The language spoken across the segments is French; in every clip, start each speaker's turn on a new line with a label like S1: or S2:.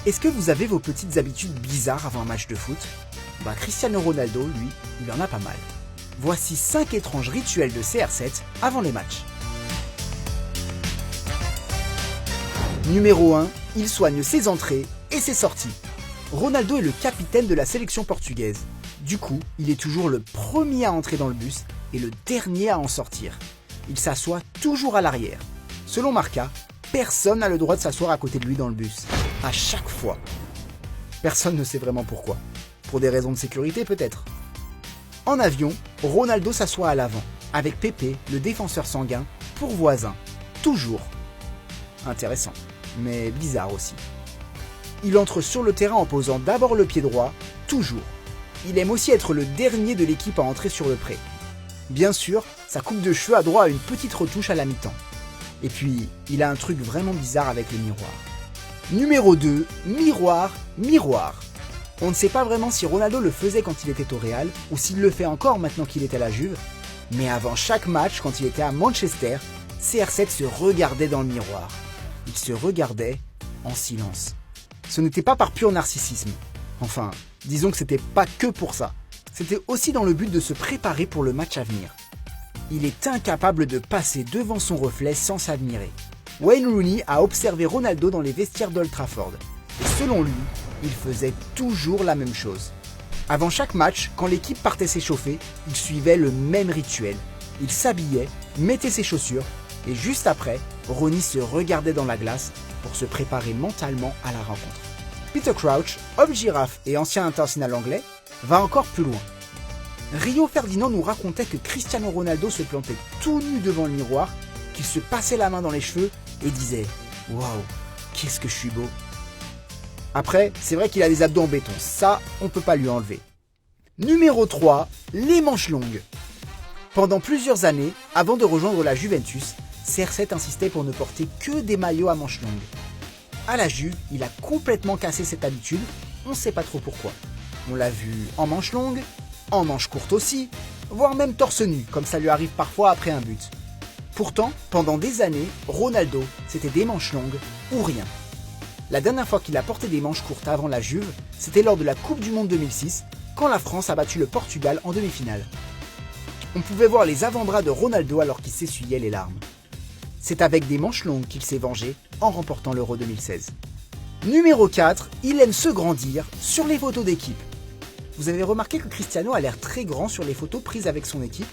S1: Est-ce que vous avez vos petites habitudes bizarres avant un match de foot? Cristiano Ronaldo, lui, il en a pas mal. Voici 5 étranges rituels de CR7 avant les matchs. Numéro 1, il soigne ses entrées et ses sorties. Ronaldo est le capitaine de la sélection portugaise. Du coup, il est toujours le premier à entrer dans le bus et le dernier à en sortir. Il s'assoit toujours à l'arrière. Selon Marca, personne n'a le droit de s'asseoir à côté de lui dans le bus. À chaque fois. Personne ne sait vraiment pourquoi. Pour des raisons de sécurité peut-être. En avion, Ronaldo s'assoit à l'avant, avec Pepe, le défenseur sanguin, pour voisin. Toujours. Intéressant, mais bizarre aussi. Il entre sur le terrain en posant d'abord le pied droit, toujours. Il aime aussi être le dernier de l'équipe à entrer sur le pré. Bien sûr, sa coupe de cheveux a droit à une petite retouche à la mi-temps. Et puis, il a un truc vraiment bizarre avec le miroir. Numéro 2, miroir, miroir. On ne sait pas vraiment si Ronaldo le faisait quand il était au Real ou s'il le fait encore maintenant qu'il est à la Juve, mais avant chaque match, quand il était à Manchester, CR7 se regardait dans le miroir. Il se regardait en silence. Ce n'était pas par pur narcissisme. Enfin, disons que c'était pas que pour ça. C'était aussi dans le but de se préparer pour le match à venir. Il est incapable de passer devant son reflet sans s'admirer. Wayne Rooney a observé Ronaldo dans les vestiaires d'Old Trafford. Et selon lui, il faisait toujours la même chose. Avant chaque match, quand l'équipe partait s'échauffer, il suivait le même rituel. Il s'habillait, mettait ses chaussures, et juste après, Rooney se regardait dans la glace pour se préparer mentalement à la rencontre. Peter Crouch, homme girafe et ancien international anglais, va encore plus loin. Rio Ferdinand nous racontait que Cristiano Ronaldo se plantait tout nu devant le miroir, qu'il se passait la main dans les cheveux et disait « Waouh, qu'est-ce que je suis beau !» Après, c'est vrai qu'il a des abdos en béton, ça, on peut pas lui enlever. Numéro 3, les manches longues. Pendant plusieurs années, avant de rejoindre la Juventus, CR7 insistait pour ne porter que des maillots à manches longues. À la Juve, il a complètement cassé cette habitude, on ne sait pas trop pourquoi. On l'a vu en manches longues, en manches courtes aussi, voire même torse nu, comme ça lui arrive parfois après un but. Pourtant, pendant des années, Ronaldo, c'était des manches longues ou rien. La dernière fois qu'il a porté des manches courtes avant la Juve, c'était lors de la Coupe du Monde 2006, quand la France a battu le Portugal en demi-finale. On pouvait voir les avant-bras de Ronaldo alors qu'il s'essuyait les larmes. C'est avec des manches longues qu'il s'est vengé en remportant l'Euro 2016. Numéro 4, il aime se grandir sur les photos d'équipe. Vous avez remarqué que Cristiano a l'air très grand sur les photos prises avec son équipe?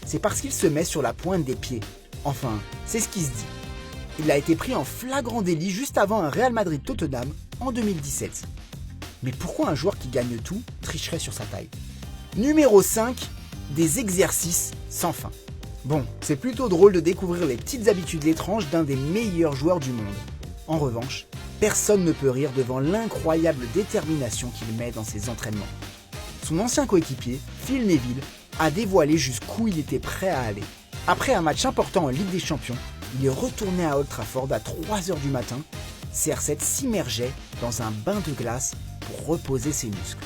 S1: C'est parce qu'il se met sur la pointe des pieds. Enfin, c'est ce qui se dit. Il a été pris en flagrant délit juste avant un Real Madrid-Tottenham en 2017. Mais pourquoi un joueur qui gagne tout tricherait sur sa taille? Numéro 5, des exercices sans fin. Bon, c'est plutôt drôle de découvrir les petites habitudes étranges d'un des meilleurs joueurs du monde. En revanche, personne ne peut rire devant l'incroyable détermination qu'il met dans ses entraînements. Son ancien coéquipier, Phil Neville, a dévoilé jusqu'où il était prêt à aller. Après un match important en Ligue des Champions, il est retourné à Old Trafford à 3h du matin. CR7 s'immergeait dans un bain de glace pour reposer ses muscles.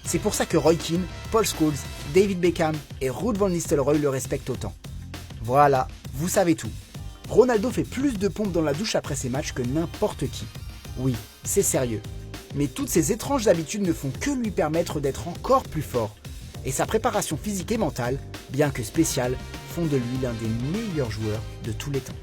S1: C'est pour ça que Roy Keane, Paul Scholes, David Beckham et Ruud van Nistelrooy le respectent autant. Voilà, vous savez tout. Ronaldo fait plus de pompes dans la douche après ses matchs que n'importe qui. Oui, c'est sérieux. Mais toutes ces étranges habitudes ne font que lui permettre d'être encore plus fort. Et sa préparation physique et mentale, bien que spéciale, font de lui l'un des meilleurs joueurs de tous les temps.